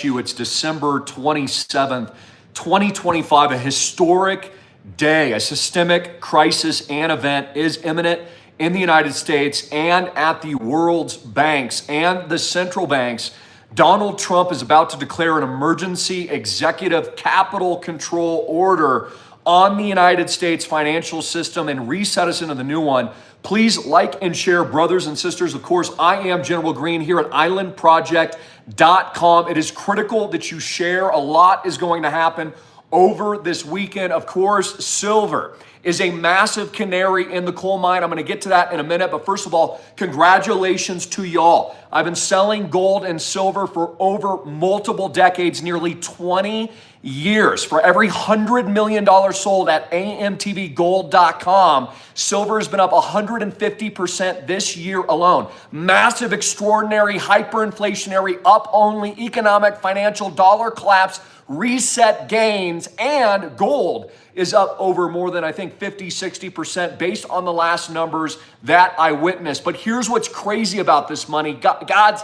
you. It's December 27th, 2025, a historic day. A systemic crisis and event is imminent in the United States and at the world's banks and the central banks. Donald Trump is about to declare an emergency executive capital control order on the United States financial system and reset us into the new one. Please like and share, brothers and sisters. Of course, I am General Greene here at islandproject.com. It is critical that you share. A lot is going to happen over this weekend. Of course, silver is a massive canary in the coal mine. I'm going to get to that in a minute. But first of all, congratulations to y'all. I've been selling gold and silver for over multiple decades, nearly 20 years. For every $100 million sold at AMTVgold.com, silver has been up 150% this year alone. Massive, extraordinary, hyperinflationary, up-only economic, financial, dollar collapse, reset gains, and gold is up over more than, I think, 50, 60% based on the last numbers that I witnessed. But here's what's crazy about this money. God's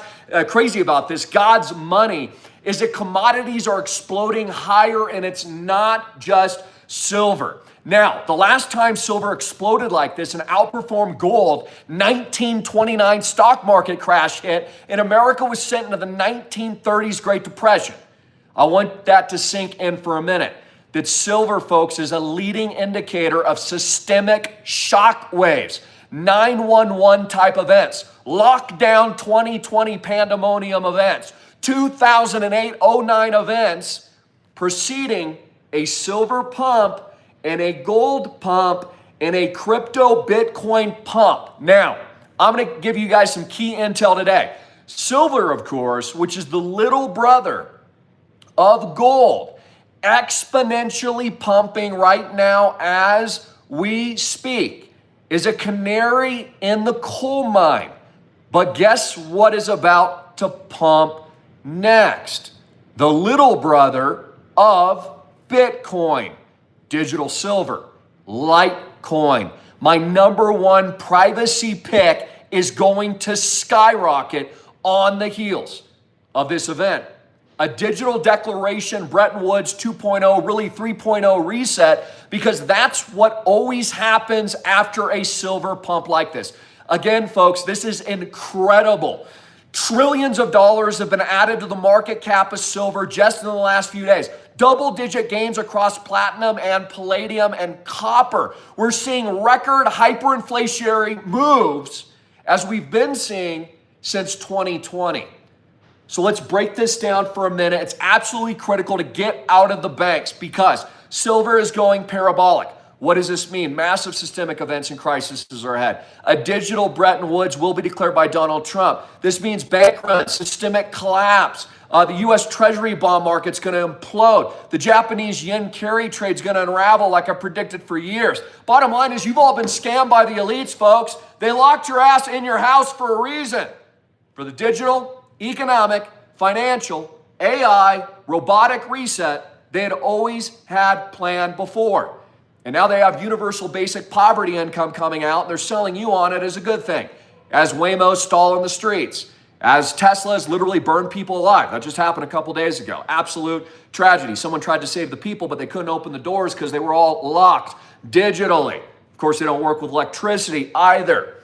money is that commodities are exploding higher, and it's not just silver. Now, the last time silver exploded like this and outperformed gold, 1929 stock market crash hit, and America was sent into the 1930s Great Depression. I want that to sink in for a minute. That silver, folks, is a leading indicator of systemic shock waves, 911 type events, lockdown 2020 pandemonium events, 2008-09 events preceding a silver pump and a gold pump and a crypto Bitcoin pump. Now, I'm going to give you guys some key intel today. Silver, of course, which is the little brother of gold, exponentially pumping right now as we speak, is a canary in the coal mine. But guess what is about to pump next? The little brother of Bitcoin, digital silver, Litecoin. My number one privacy pick is going to skyrocket on the heels of this event. A digital declaration, Bretton Woods 2.0, really 3.0 reset, because that's what always happens after a silver pump like this. Again, folks, this is incredible. Trillions of dollars have been added to the market cap of silver just in the last few days. Double-digit gains across platinum and palladium and copper. We're seeing record hyperinflationary moves as we've been seeing since 2020. So let's break this down for a minute. It's absolutely critical to get out of the banks because silver is going parabolic. What does this mean? Massive systemic events and crises are ahead. A digital Bretton Woods will be declared by Donald Trump. This means bank run, systemic collapse. The U.S. Treasury bond market's going to implode. The Japanese yen carry trade's going to unravel like I predicted for years. Bottom line is you've all been scammed by the elites, folks. They locked your ass in your house for a reason. For the digital, economic, financial, AI, robotic reset they had always had planned before. And now they have universal basic poverty income coming out, and they're selling you on it as a good thing. As Waymo's stall in the streets, as Tesla's literally burned people alive. That just happened a couple days ago. Absolute tragedy. Someone tried to save the people, but they couldn't open the doors because they were all locked digitally. Of course, they don't work with electricity either.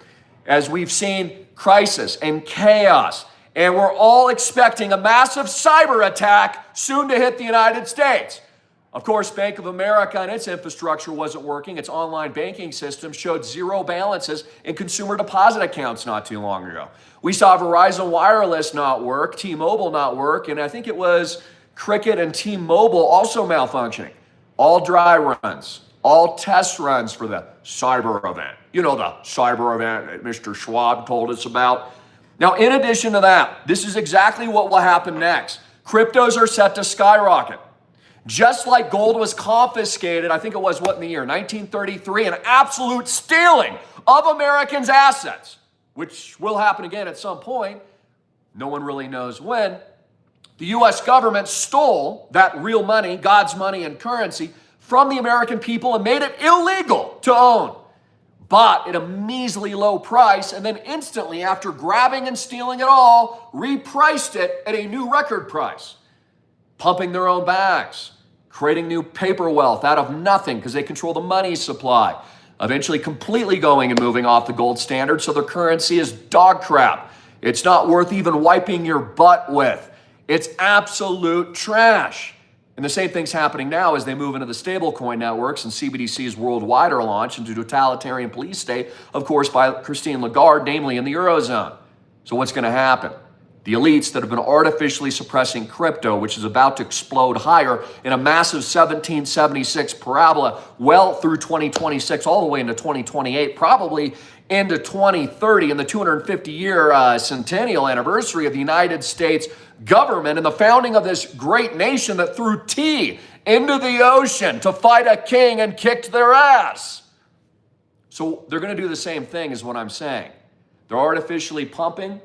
As we've seen crisis and chaos, and we're all expecting a massive cyber attack soon to hit the United States. Of course, Bank of America and its infrastructure wasn't working. Its online banking system showed zero balances in consumer deposit accounts not too long ago. We saw Verizon Wireless not work, T-Mobile not work, and I think it was Cricket and T-Mobile also malfunctioning. All dry runs, all test runs for the cyber event. You know, the cyber event that Mr. Schwab told us about. Now, in addition to that, this is exactly what will happen next. Cryptos are set to skyrocket. Just like gold was confiscated, I think it was, what, in the year 1933, an absolute stealing of Americans' assets, which will happen again at some point. No one really knows when. The U.S. government stole that real money, God's money and currency, from the American people and made it illegal to own. Bought at a measly low price, and then instantly, after grabbing and stealing it all, repriced it at a new record price. pumping their own bags, creating new paper wealth out of nothing because they control the money supply, eventually completely going and moving off the gold standard so their currency is dog crap. It's not worth even wiping your butt with. It's absolute trash. And the same thing's happening now as they move into the stablecoin networks and CBDCs worldwide are launched into totalitarian police state, of course, by Christine Lagarde, namely in the Eurozone. So what's going to happen? The elites that have been artificially suppressing crypto, which is about to explode higher in a massive 1776 parabola well through 2026, all the way into 2028, probably into 2030, in the 250-year centennial anniversary of the United States government and the founding of this great nation that threw tea into the ocean to fight a king and kicked their ass. So they're going to do the same thing is what I'm saying. They're artificially pumping.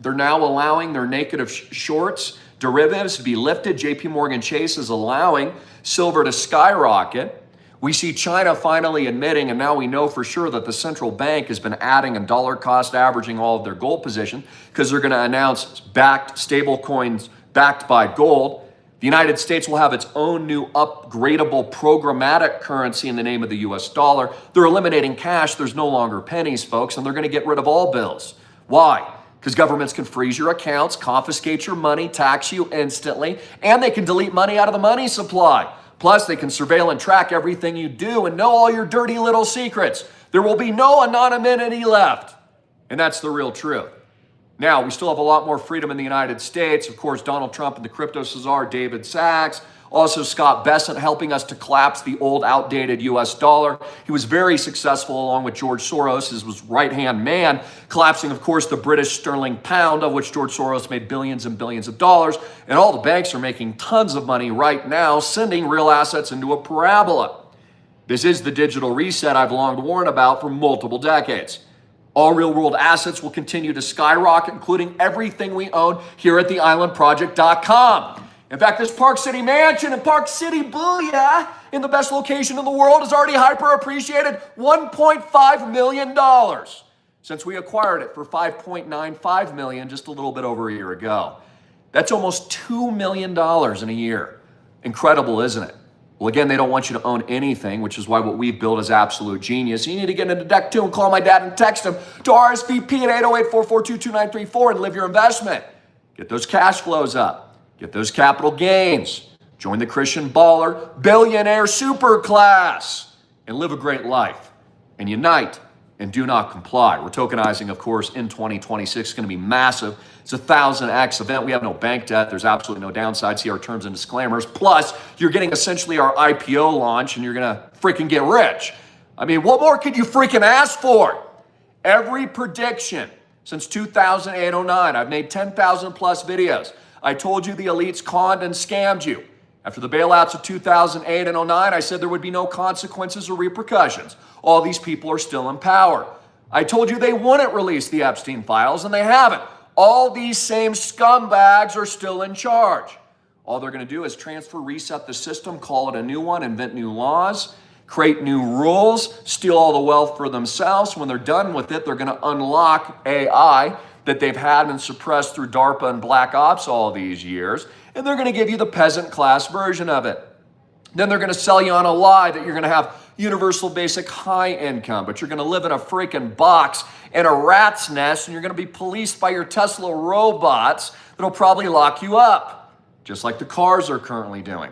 They're now allowing their negative shorts, derivatives to be lifted. JP Morgan Chase is allowing silver to skyrocket. We see China finally admitting, and now we know for sure that the central bank has been adding and dollar cost averaging all of their gold position because they're going to announce backed stable coins backed by gold. The United States will have its own new upgradable programmatic currency in the name of the US dollar. They're eliminating cash. There's no longer pennies, folks, and they're going to get rid of all bills. Why? Because governments can freeze your accounts, confiscate your money, tax you instantly, and they can delete money out of the money supply. Plus, they can surveil and track everything you do and know all your dirty little secrets. There will be no anonymity left. And that's the real truth. Now, we still have a lot more freedom in the United States. Of course, Donald Trump and the crypto czar, David Sachs. Also, Scott Bessent helping us to collapse the old, outdated US dollar. He was very successful along with George Soros, his right-hand man, collapsing, of course, the British sterling pound, of which George Soros made billions and billions of dollars. And all the banks are making tons of money right now, sending real assets into a parabola. This is the digital reset I've long warned about for multiple decades. All real-world assets will continue to skyrocket, including everything we own here at theislandproject.com. In fact, this Park City mansion in Park City, booyah, in the best location in the world is already hyper-appreciated $1.5 million since we acquired it for $5.95 million just a little bit over a year ago. That's almost $2 million in a year. Incredible, isn't it? Well, again, they don't want you to own anything, which is why what we've built is absolute genius. You need to get into Deck 2 and call my dad and text him to RSVP at 808-442-2934 and live your investment. Get those cash flows up. Get those capital gains. Join the Christian Baller Billionaire Superclass and live a great life. And unite and do not comply. We're tokenizing, of course, in 2026. It's going to be massive. It's a 1,000x event. We have no bank debt. There's absolutely no downside. See our terms and disclaimers. Plus, you're getting essentially our IPO launch and you're going to freaking get rich. I mean, what more could you freaking ask for? Every prediction since 2008-09, I've made 10,000 plus videos. I told you the elites conned and scammed you. After the bailouts of 2008 and 09, I said there would be no consequences or repercussions. All these people are still in power. I told you they wouldn't release the Epstein files, and they haven't. All these same scumbags are still in charge. All they're going to do is transfer, reset the system, call it a new one, invent new laws, create new rules, steal all the wealth for themselves. When they're done with it, they're going to unlock AI that they've had and suppressed through DARPA and Black Ops all these years, and they're going to give you the peasant class version of it. Then they're going to sell you on a lie that you're going to have universal basic high income, but you're going to live in a freaking box in a rat's nest, and you're going to be policed by your Tesla robots that'll probably lock you up, just like the cars are currently doing,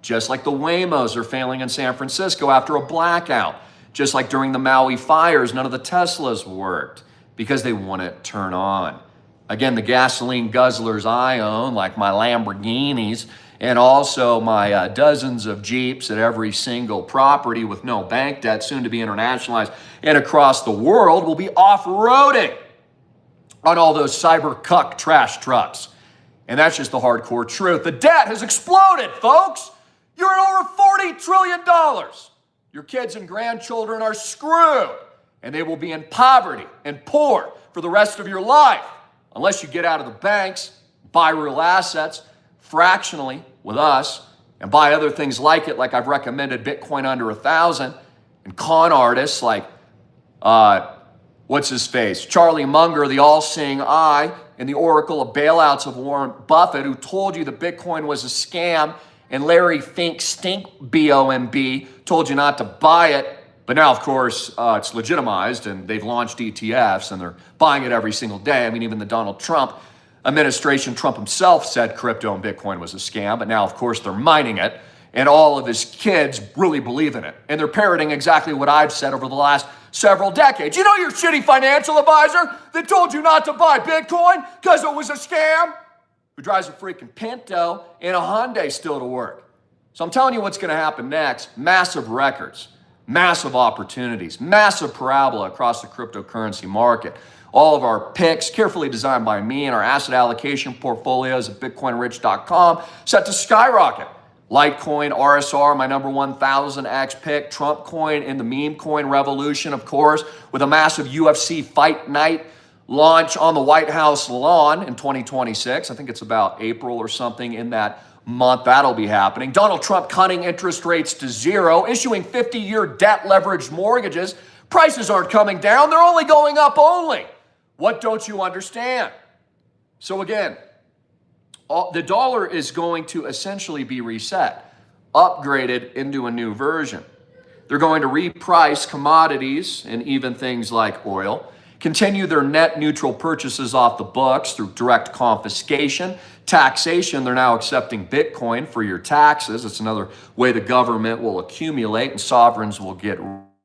just like the Waymos are failing in San Francisco after a blackout, just like during the Maui fires, none of the Teslas worked, because they wouldn't turn on. Again, the gasoline guzzlers I own, like my Lamborghinis, and also my dozens of Jeeps at every single property with no bank debt, soon to be internationalized, and across the world, will be off-roading on all those cyber cuck trash trucks. And that's just the hardcore truth. The debt has exploded, folks. You're at over $40 trillion. Your kids and grandchildren are screwed. And they will be in poverty and poor for the rest of your life unless you get out of the banks, buy real assets fractionally with us, and buy other things like it, like I've recommended Bitcoin under 1,000, and con artists like what's his face? Charlie Munger, the all-seeing eye, and the oracle of bailouts of Warren Buffett, who told you that Bitcoin was a scam, and Larry Fink Stink BOMB told you not to buy it. But now, of course, it's legitimized, and they've launched ETFs, and they're buying it every single day. I mean, even the Donald Trump administration, Trump himself said crypto and Bitcoin was a scam, but now, of course, they're mining it, and all of his kids really believe in it. And they're parroting exactly what I've said over the last several decades. You know your shitty financial advisor that told you not to buy Bitcoin because it was a scam? Who drives a freaking Pinto and a Hyundai still to work. So I'm telling you what's going to happen next. Massive records, massive opportunities, massive parabola across the cryptocurrency market. All of our picks, carefully designed by me, and our asset allocation portfolios at bitcoinrich.com, set to skyrocket. Litecoin, RSR, my number 1000X pick, Trump coin in the meme coin revolution, of course, with a massive UFC fight night launch on the White House lawn in 2026. I think it's about April or something in that month that'll be happening. Donald Trump cutting interest rates to zero, issuing 50-year debt leveraged mortgages. Prices aren't coming down, they're only going up only. What don't you understand? So again, the dollar is going to essentially be reset, upgraded into a new version. They're going to reprice commodities and even things like oil, continue their net neutral purchases off the books through direct confiscation, taxation. They're now accepting Bitcoin for your taxes. It's another way the government will accumulate and sovereigns will get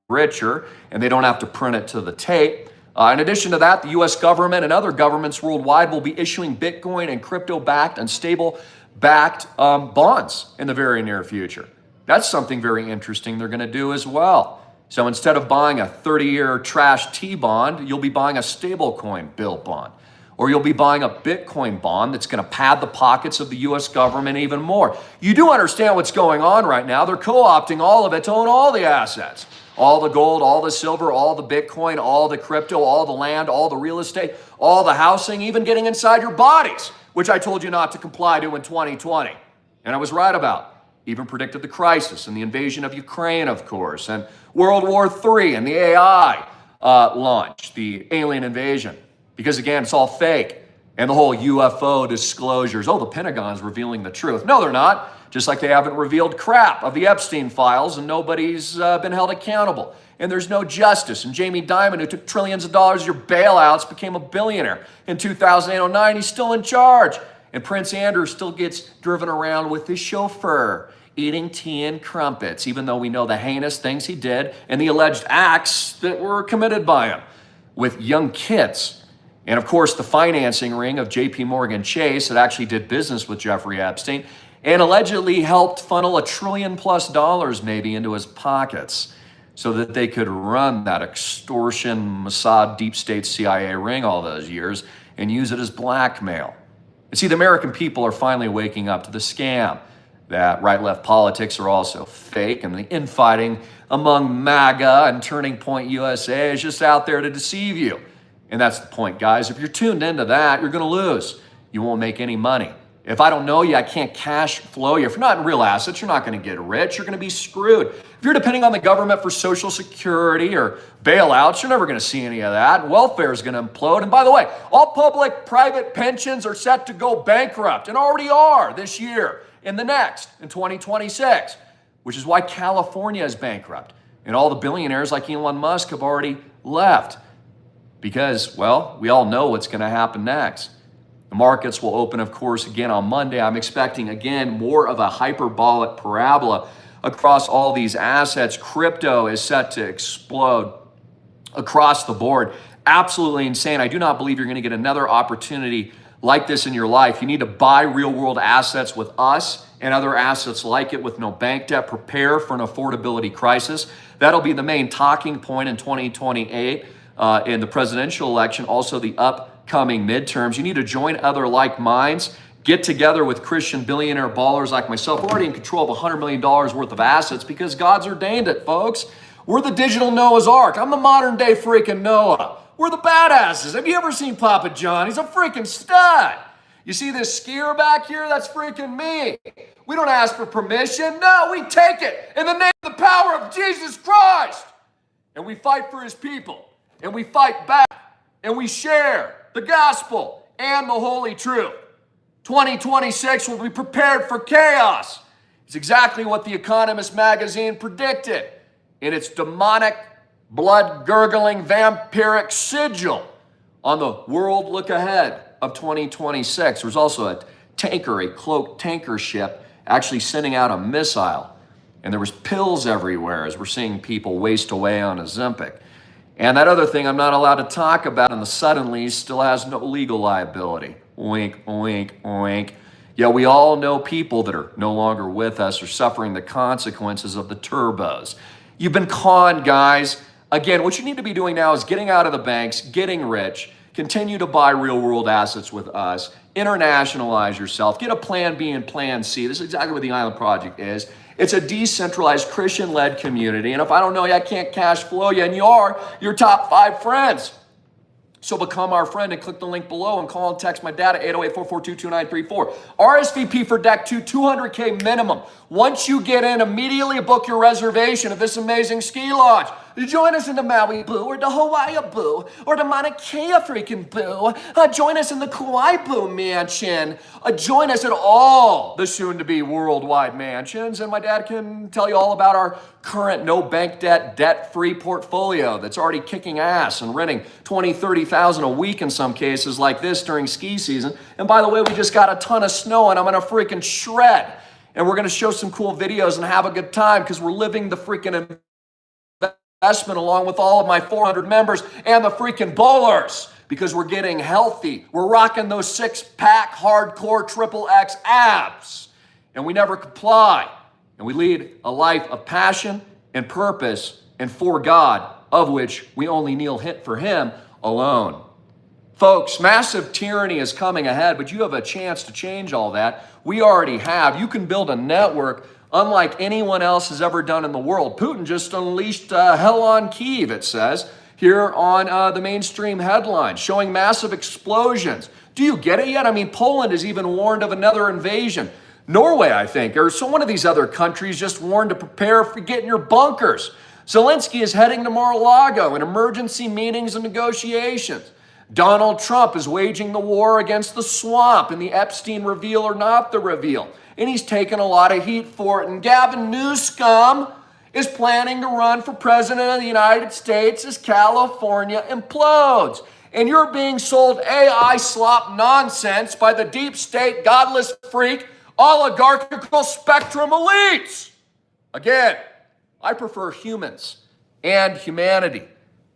richer, and they don't have to print it to the tape. In addition to that, the U.S. government and other governments worldwide will be issuing Bitcoin and crypto-backed and stable-backed bonds in the very near future. That's something very interesting they're going to do as well. So instead of buying a 30-year trash T-bond, you'll be buying a stablecoin bill bond. Or you'll be buying a Bitcoin bond that's going to pad the pockets of the U.S. government even more. You do understand what's going on right now. They're co-opting all of it to own all the assets. All the gold, all the silver, all the Bitcoin, all the crypto, all the land, all the real estate, all the housing, even getting inside your bodies, which I told you not to comply to in 2020. And I was right about. Even predicted the crisis and the invasion of Ukraine, of course, and World War III and the AI launch, the alien invasion. Because again, it's all fake. And the whole UFO disclosures. Oh, the Pentagon's revealing the truth. No, they're not. Just like they haven't revealed crap of the Epstein files and nobody's been held accountable. And there's no justice. And Jamie Dimon, who took trillions of dollars of your bailouts, became a billionaire in 2008-09. He's still in charge. And Prince Andrew still gets driven around with his chauffeur, eating tea and crumpets, even though we know the heinous things he did and the alleged acts that were committed by him with young kids. And of course, the financing ring of JP Morgan Chase that actually did business with Jeffrey Epstein and allegedly helped funnel $1 trillion maybe into his pockets so that they could run that extortion, Mossad, deep state CIA ring all those years and use it as blackmail. And see, the American people are finally waking up to the scam that right-left politics are also fake, and the infighting among MAGA and Turning Point USA is just out there to deceive you. And that's the point, guys. If you're tuned into that, you're going to lose. You won't make any money. If I don't know you, I can't cash flow you. If you're not in real assets, you're not going to get rich. You're going to be screwed. If you're depending on the government for Social Security or bailouts, you're never going to see any of that. Welfare is going to implode. And by the way, all public-private pensions are set to go bankrupt and already are this year and the next in 2026, which is why California is bankrupt. And all the billionaires like Elon Musk have already left because, well, we all know what's going to happen next. The markets will open, of course, again on Monday. I'm expecting, again, more of a hyperbolic parabola across all these assets. Crypto is set to explode across the board. Absolutely insane. I do not believe you're going to get another opportunity like this in your life. You need to buy real-world assets with us and other assets like it with no bank debt. Prepare for an affordability crisis. That'll be the main talking point in 2028 in the presidential election, also the upcoming midterms. You need to join other like minds. Get together with Christian billionaire ballers like myself. We're already in control of $100 million worth of assets because God's ordained it, folks. We're the digital Noah's Ark. I'm the modern day freaking Noah. We're the badasses. Have you ever seen Papa John? He's a freaking stud. You see this skier back here? That's freaking me. We don't ask for permission. No, we take it in the name of the power of Jesus Christ. And we fight for his people. and we fight back, and we share the gospel and the holy truth. 2026 will be prepared for chaos. It's exactly what The Economist magazine predicted in its demonic, blood-gurgling, vampiric sigil on the world look ahead of 2026. There's also a tanker, a cloaked tanker ship, actually sending out a missile. And there was pills everywhere as we're seeing people waste away on Ozempic. And that other thing I'm not allowed to talk about in the suddenly still has no legal liability. Wink, wink, wink. Yeah, we all know people that are no longer with us are suffering the consequences of the turbos. You've been conned, guys. Again, what you need to be doing now is getting out of the banks, getting rich, continue to buy real world assets with us, internationalize yourself, get a plan B and plan C. This is exactly what the Island Project is. It's a decentralized Christian-led community. And if I don't know you, I can't cash flow you, and you are your top 5 friends. So become our friend and click the link below and call and text my dad at 808-442-2934. RSVP for Deck 2, $200K minimum. Once you get in, immediately book your reservation at this amazing ski lodge. Join us in the Maui Boo, or the Hawaii Boo, or the Mauna Kea freaking Boo. Join us in the Kauai Boo mansion. Join us at all the soon-to-be worldwide mansions. And my dad can tell you all about our current no bank debt, debt-free portfolio that's already kicking ass and renting $20,000, $30,000 a week in some cases like this during ski season. And by the way, we just got a ton of snow and I'm gonna freaking shred. And we're gonna show some cool videos and have a good time because we're living the freaking investment along with all of my 400 members and the freaking bowlers because we're getting healthy. We're rocking those 6-pack hardcore triple X abs and we never comply. And we lead a life of passion and purpose and for God, of which we only kneel for Him alone. Folks, massive tyranny is coming ahead, but you have a chance to change all that. We already have. You can build a network unlike anyone else has ever done in the world. Putin just unleashed hell on Kyiv, it says, here on the mainstream headlines, showing massive explosions. Do you get it yet? I mean, Poland has even warned of another invasion. Norway, I think, or so one of these other countries just warned to prepare for getting your bunkers. Zelensky is heading to Mar-a-Lago in emergency meetings and negotiations. Donald Trump is waging the war against the swamp in the Epstein reveal or not the reveal. And he's taken a lot of heat for it. And Gavin Newsom is planning to run for president of the United States as California implodes. And you're being sold AI slop nonsense by the deep state, godless freak, oligarchical spectrum elites. Again, I prefer humans and humanity.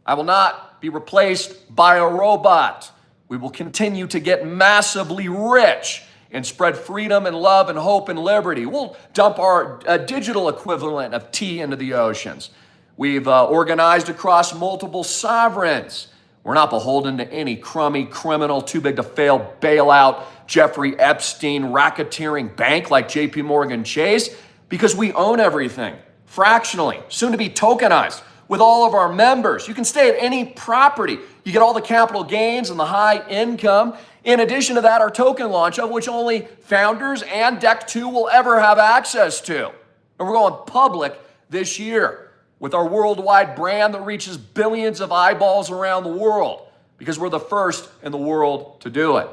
I will not be replaced by a robot. We will continue to get massively rich and spread freedom and love and hope and liberty. We'll dump our digital equivalent of tea into the oceans. We've organized across multiple sovereigns. We're not beholden to any crummy criminal too big to fail bailout Jeffrey Epstein racketeering bank like JP Morgan Chase because we own everything fractionally, soon to be tokenized with all of our members. You can stay at any property. You get all the capital gains and the high income. In addition to that, our token launch, of which only founders and Deck 2 will ever have access to. And we're going public this year with our worldwide brand that reaches billions of eyeballs around the world because we're the first in the world to do it.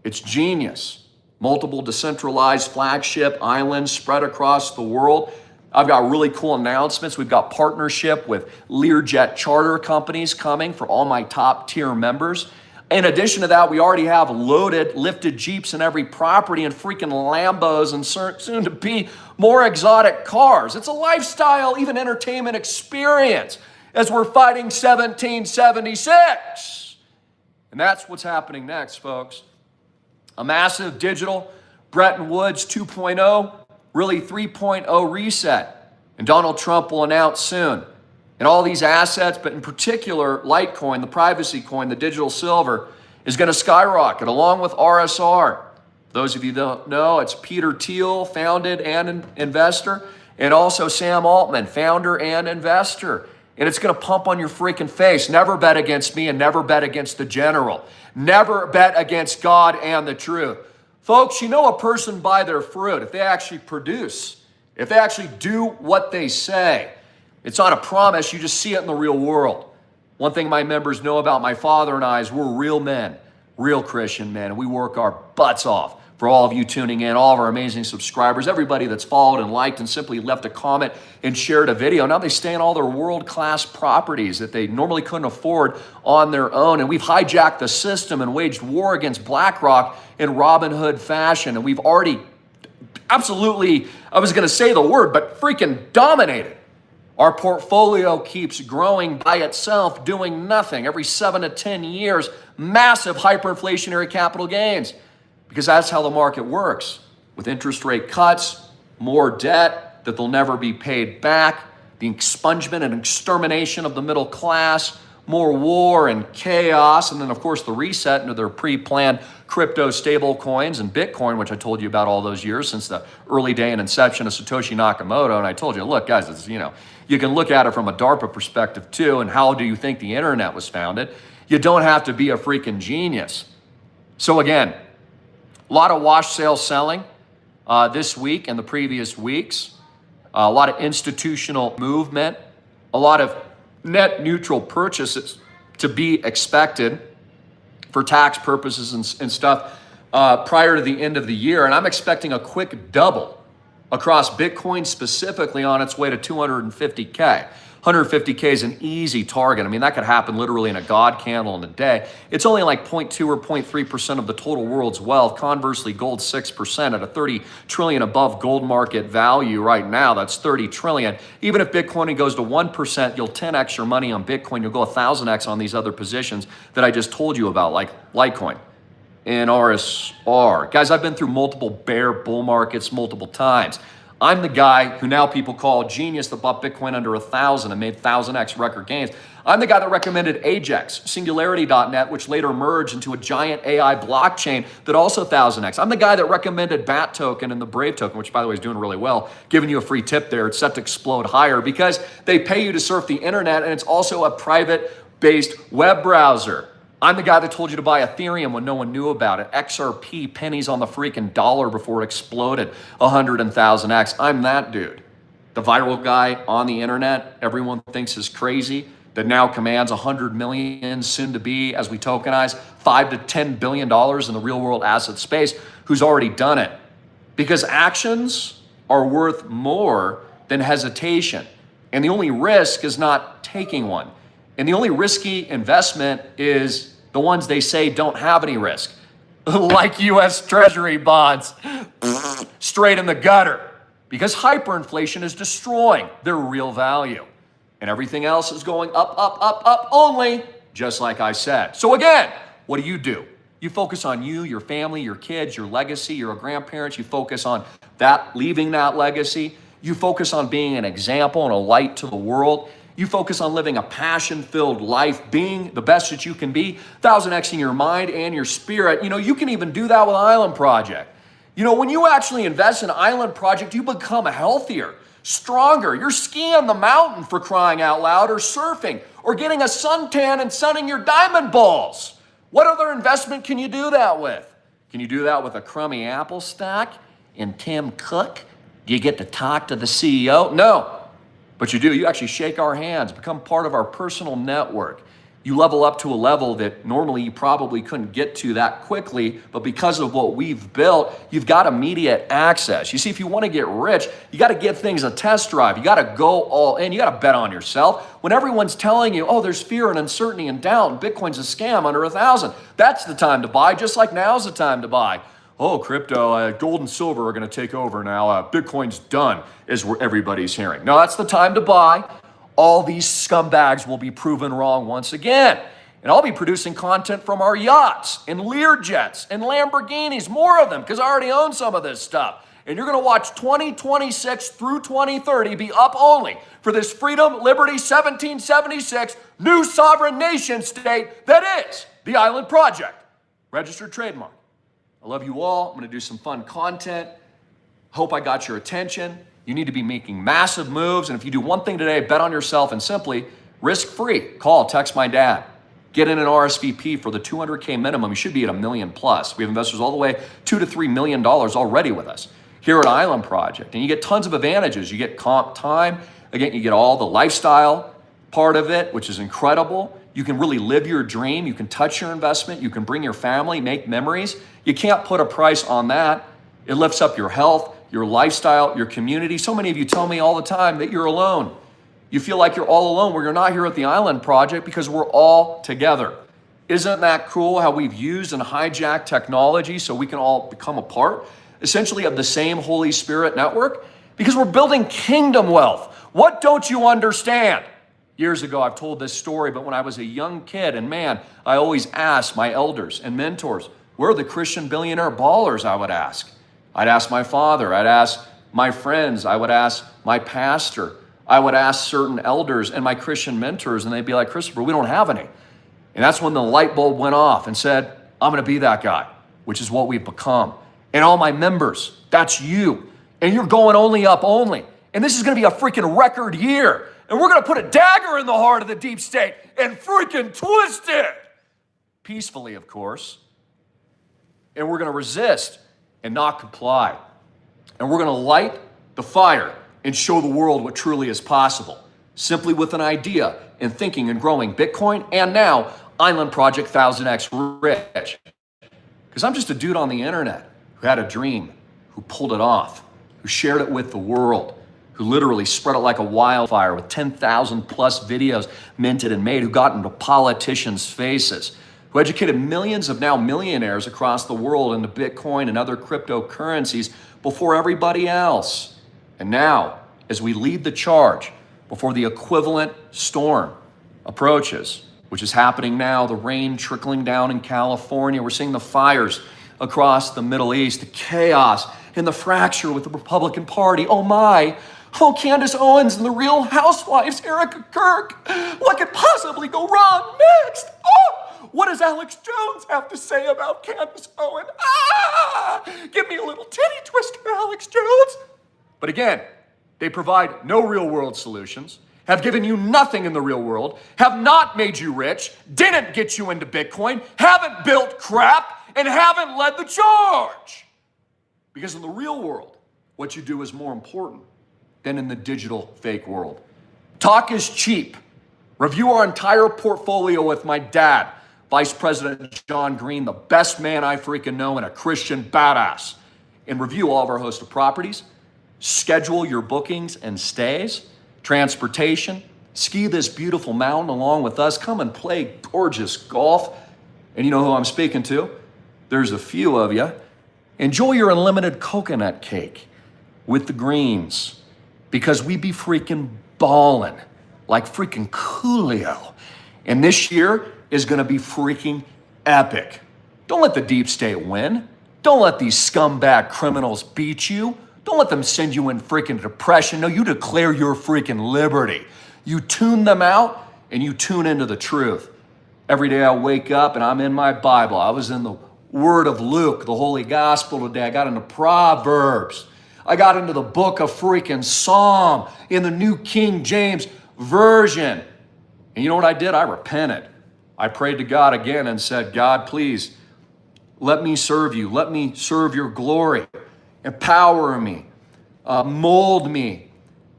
It's genius. Multiple decentralized flagship islands spread across the world. I've got really cool announcements. We've got partnership with Learjet charter companies coming for all my top tier members. In addition to that, we already have loaded, lifted Jeeps in every property and freaking Lambos and soon to be more exotic cars. It's a lifestyle, even entertainment experience as we're fighting 1776. And that's what's happening next, folks. A massive digital Bretton Woods 2.0, really 3.0 reset. And Donald Trump will announce soon. And all these assets, but in particular, Litecoin, the privacy coin, the digital silver, is going to skyrocket along with RSR. Those of you that don't know, it's Peter Thiel, founded and an investor, and also Sam Altman, founder and investor. And it's going to pump on your freaking face. Never bet against me and never bet against the general. Never bet against God and the truth. Folks, you know a person by their fruit. If they actually produce, if they actually do what they say, it's not a promise, you just see it in the real world. One thing my members know about my father and I is we're real men, real Christian men, and we work our butts off. For all of you tuning in, all of our amazing subscribers, everybody that's followed and liked and simply left a comment and shared a video. Now they stay in all their world-class properties that they normally couldn't afford on their own. And we've hijacked the system and waged war against BlackRock in Robin Hood fashion. And we've already absolutely, I was going to say the word, but freaking dominated. Our portfolio keeps growing by itself, doing nothing. Every 7 to 10 years, massive hyperinflationary capital gains. Because that's how the market works. With interest rate cuts, more debt that they'll never be paid back, the expungement and extermination of the middle class, more war and chaos, and then of course the reset into their pre-planned crypto stable coins and Bitcoin, which I told you about all those years since the early day and inception of Satoshi Nakamoto. And I told you, look guys, it's, you can look at it from a DARPA perspective too, and how do you think the internet was founded? You don't have to be a freaking genius. So again, a lot of wash sale selling this week and the previous weeks. A lot of institutional movement. A lot of net neutral purchases to be expected for tax purposes and stuff prior to the end of the year. And I'm expecting a quick double across Bitcoin specifically on its way to 250K. 150K is an easy target. I mean, that could happen literally in a God candle in a day. It's only like 0.2 or 0.3% of the total world's wealth. Conversely, gold 6% at a 30 trillion above gold market value right now. That's 30 trillion. Even if Bitcoin goes to 1%, you'll 10x your money on Bitcoin. You'll go 1,000x on these other positions that I just told you about, like Litecoin and RSR. Guys, I've been through multiple bear bull markets multiple times. I'm the guy who now people call genius that bought Bitcoin under 1,000 and made 1,000x record gains. I'm the guy that recommended Ajax, Singularity.net, which later merged into a giant AI blockchain that also 1,000x. I'm the guy that recommended BAT token and the Brave token, which by the way is doing really well. Giving you a free tip there. It's set to explode higher because they pay you to surf the internet and it's also a private-based web browser. I'm the guy that told you to buy Ethereum when no one knew about it. XRP, pennies on the freaking dollar before it exploded 100 and 1,000x. I'm that dude. The viral guy on the internet everyone thinks is crazy that now commands 100 million, soon to be, as we tokenize, $5 to $10 billion in the real world asset space, who's already done it. Because actions are worth more than hesitation. And the only risk is not taking one. And the only risky investment is the ones they say don't have any risk, like U.S. Treasury bonds, straight in the gutter, because hyperinflation is destroying their real value. And everything else is going up, up, up, up only, just like I said. So again, what do? You focus on you, your family, your kids, your legacy, your grandparents. You focus on that, leaving that legacy. You focus on being an example and a light to the world. You focus on living a passion-filled life, being the best that you can be, 1,000xing your mind and your spirit. You can even do that with Island Project. When you actually invest in Island Project, you become healthier, stronger. You're skiing the mountain, for crying out loud, or surfing, or getting a suntan and sunning your diamond balls. What other investment can you do that with? Can you do that with a crummy Apple stock and Tim Cook? Do you get to talk to the CEO? No. But you do. You actually shake our hands, become part of our personal network. You level up to a level that normally you probably couldn't get to that quickly, but because of what we've built, you've got immediate access. You see, if you want to get rich, you got to give things a test drive. You got to go all in. You got to bet on yourself. When everyone's telling you, oh, there's fear and uncertainty and doubt, and Bitcoin's a scam under 1,000, that's the time to buy, just like now's the time to buy. Oh, crypto, gold and silver are going to take over now. Bitcoin's done, is what everybody's hearing. No, that's the time to buy. All these scumbags will be proven wrong once again. And I'll be producing content from our yachts and Learjets and Lamborghinis, more of them, because I already own some of this stuff. And you're going to watch 2026 through 2030 be up only for this freedom, liberty, 1776 new sovereign nation state that is the Island Project. Registered trademark. I love you all. I'm going to do some fun content. Hope I got your attention. You need to be making massive moves. And if you do one thing today, bet on yourself and simply risk-free. Call, text my dad. Get in an RSVP for the 200K minimum. You should be at $1 million plus. We have investors all the way $2 to $3 million already with us here at Island Project. And you get tons of advantages. You get comp time. Again, you get all the lifestyle part of it, which is incredible. You can really live your dream. You can touch your investment. You can bring your family, make memories. You can't put a price on that. It lifts up your health, your lifestyle, your community. So many of you tell me all the time that you're alone. You feel like you're all alone. Well, you're not here at the Island Project because we're all together. Isn't that cool how we've used and hijacked technology so we can all become a part, essentially, of the same Holy Spirit network? Because we're building kingdom wealth. What don't you understand? Years ago, I've told this story, but when I was a young kid, and man, I always asked my elders and mentors, where are the Christian billionaire ballers, I would ask. I'd ask my father, I'd ask my friends, I would ask my pastor, I would ask certain elders and my Christian mentors, and they'd be like, Christopher, we don't have any. And that's when the light bulb went off and said, I'm gonna be that guy, which is what we've become. And all my members, that's you. And you're going only up only. And this is gonna be a freaking record year. And we're gonna put a dagger in the heart of the deep state and freaking twist it. Peacefully, of course. And we're gonna resist and not comply. And we're gonna light the fire and show the world what truly is possible. Simply with an idea and thinking and growing Bitcoin and now Island Project 1000X Rich. Because I'm just a dude on the internet who had a dream, who pulled it off, who shared it with the world, who literally spread it like a wildfire with 10,000 plus videos minted and made, who got into politicians' faces, who educated millions of now millionaires across the world into Bitcoin and other cryptocurrencies before everybody else. And now, as we lead the charge before the equivalent storm approaches, which is happening now, the rain trickling down in California, we're seeing the fires across the Middle East, the chaos and the fracture with the Republican Party. Oh my, oh, Candace Owens and the Real Housewives, Erica Kirk. What could possibly go wrong next? Oh, what does Alex Jones have to say about Candace Owens? Ah, give me a little titty twister, Alex Jones. But again, they provide no real world solutions, have given you nothing in the real world, have not made you rich, didn't get you into Bitcoin, haven't built crap, and haven't led the charge. Because in the real world, what you do is more important than in the digital fake world. Talk is cheap. Review our entire portfolio with my dad, Vice President John Greene, the best man I freaking know and a Christian badass. And review all of our host of properties. Schedule your bookings and stays, transportation, ski this beautiful mountain along with us, come and play gorgeous golf. And you know who I'm speaking to? There's a few of you. Enjoy your unlimited coconut cake with the Greenes, because we be freaking ballin' like freaking Coolio. And this year is gonna be freaking epic. Don't let the deep state win. Don't let these scumbag criminals beat you. Don't let them send you in freaking depression. No, you declare your freaking liberty. You tune them out and you tune into the truth. Every day I wake up and I'm in my Bible. I was in the Word of Luke, the Holy Gospel today. I got into Proverbs. I got into the book of freaking Psalm in the New King James Version. And you know what I did? I repented. I prayed to God again and said, God, please, let me serve you. Let me serve your glory. Empower me. Mold me.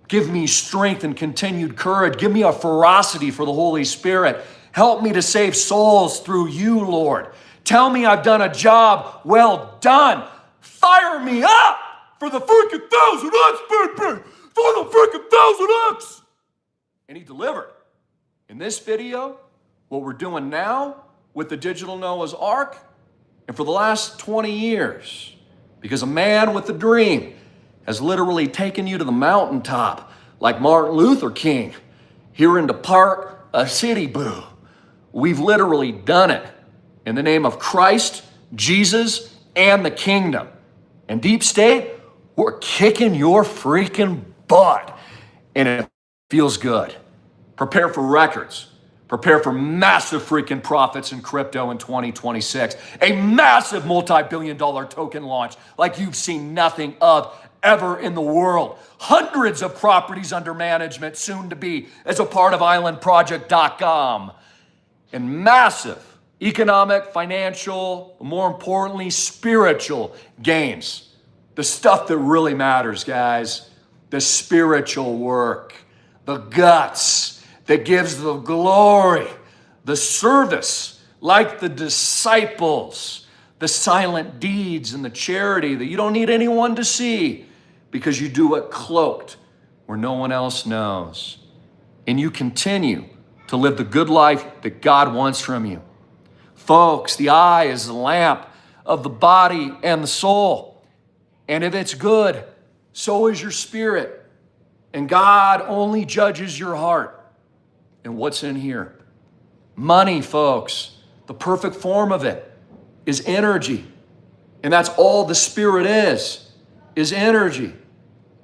Give me strength and continued courage. Give me a ferocity for the Holy Spirit. Help me to save souls through you, Lord. Tell me I've done a job well done. Fire me up for the freaking 1000X, baby! For the freaking 1000X! And he delivered. In this video, what we're doing now with the digital Noah's Ark, and for the last 20 years, because a man with a dream has literally taken you to the mountaintop like Martin Luther King here into Park City, boo. We've literally done it in the name of Christ, Jesus, and the kingdom. And deep state, we're kicking your freaking butt. And it feels good. Prepare for records. Prepare for massive freaking profits in crypto in 2026. A massive multi-billion-dollar token launch like you've seen nothing of ever in the world. Hundreds of properties under management soon to be as a part of islandproject.com. And massive economic, financial, more importantly, spiritual gains. The stuff that really matters, guys. The spiritual work. The guts that gives the glory the service, like the disciples, the silent deeds and the charity that you don't need anyone to see because you do it cloaked where no one else knows. And you continue to live the good life that God wants from you. Folks, the eye is the lamp of the body and the soul. And if it's good, so is your spirit. And God only judges your heart. And what's in here? Money, folks. The perfect form of it is energy. And that's all the spirit is energy.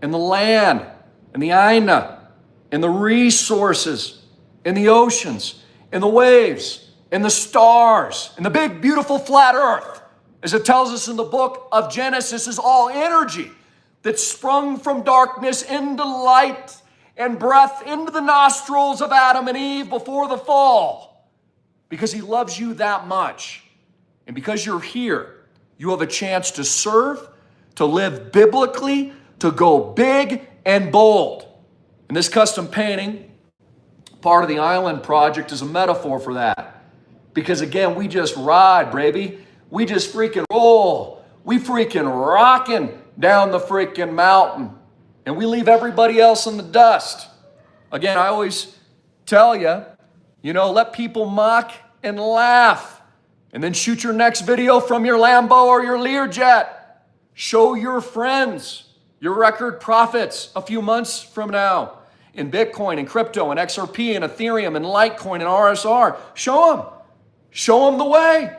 And the land, and the aina, and the resources, and the oceans, and the waves, and the stars, and the big, beautiful flat earth, as it tells us in the book of Genesis, is all energy that sprung from darkness into light and breath into the nostrils of Adam and Eve before the fall. Because he loves you that much. And because you're here, you have a chance to serve, to live biblically, to go big and bold. And this custom painting, part of the island project, is a metaphor for that. Because again, we just ride, baby. We just freaking roll. We freaking rocking down the freaking mountain. And we leave everybody else in the dust. Again, I always tell you, let people mock and laugh. And then shoot your next video from your Lambo or your Learjet. Show your friends your record profits a few months from now in Bitcoin and crypto and XRP and Ethereum and Litecoin and RSR. Show them. Show them the way.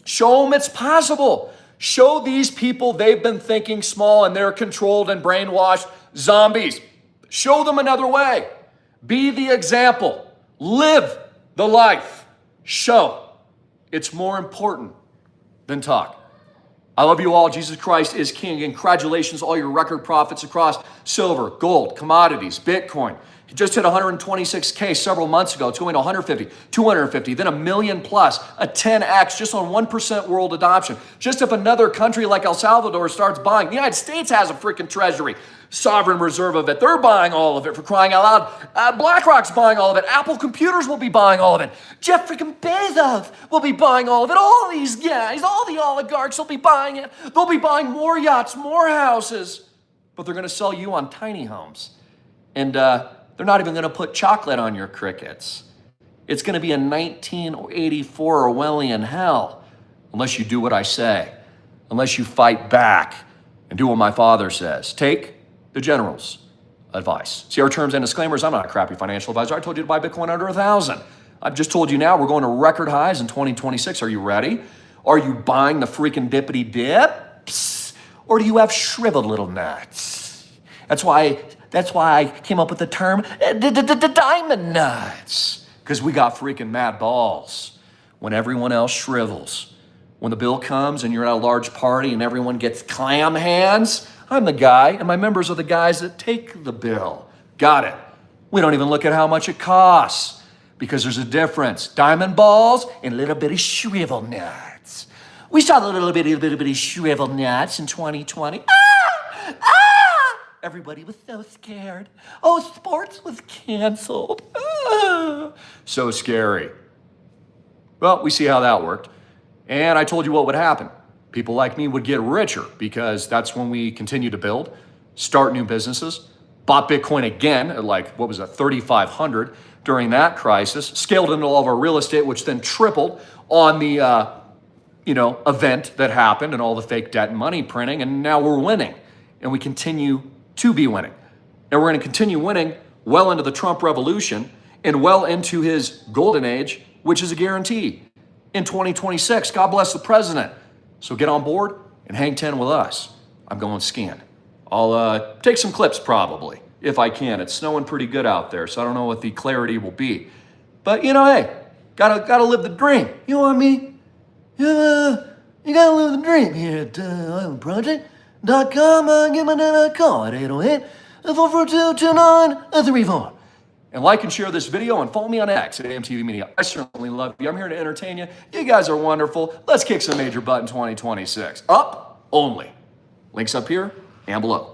Show them it's possible. Show these people they've been thinking small and they're controlled and brainwashed zombies. Show them another way. Be the example. Live the life. Show. It's more important than talk. I love you all. Jesus Christ is King. Congratulations, all your record profits across silver, gold, commodities, Bitcoin. He just hit 126K several months ago, 250, 250, then a million plus, a 10X just on 1% world adoption. Just if another country like El Salvador starts buying, the United States has a freaking treasury, sovereign reserve of it. They're buying all of it, for crying out loud. BlackRock's buying all of it. Apple Computers will be buying all of it. Jeff freaking Bezos will be buying all of it. All these guys, all the oligarchs will be buying it. They'll be buying more yachts, more houses, but they're going to sell you on tiny homes. And they're not even going to put chocolate on your crickets. It's going to be a 1984 Orwellian hell unless you do what I say, unless you fight back and do what my father says. Take the general's advice. See our terms and disclaimers. I'm not a crappy financial advisor. I told you to buy Bitcoin under 1,000. I've just told you now we're going to record highs in 2026. Are you ready? Are you buying the freaking dippity dips? Or do you have shriveled little nuts? That's why I came up with the term diamond nuts. Because we got freaking mad balls when everyone else shrivels. When the bill comes and you're at a large party and everyone gets clam hands, I'm the guy, and my members are the guys that take the bill. Got it. We don't even look at how much it costs because there's a difference. Diamond balls and little bitty shrivel nuts. We saw the little bitty shrivel nuts in 2020. Everybody was so scared. Oh, sports was canceled. So scary. Well, we see how that worked. And I told you what would happen. People like me would get richer because that's when we continue to build, start new businesses, bought Bitcoin again at 3,500 during that crisis, scaled into all of our real estate, which then tripled on the event that happened and all the fake debt and money printing. And now we're winning and we continue to be winning. And we're going to continue winning well into the Trump revolution and well into his golden age, which is a guarantee in 2026. God bless the president. So get on board and hang 10 with us. I'm going scan. I'll take some clips probably, if I can. It's snowing pretty good out there, so I don't know what the clarity will be. But, hey, gotta live the dream. You know what I mean? You gotta live the dream here at islandproject.com. Give me that call at 808-442-2934. And like and share this video and follow me on X at AMTV Media. I certainly love you. I'm here to entertain you. You guys are wonderful. Let's kick some major butt in 2026. Up only. Links up here and below.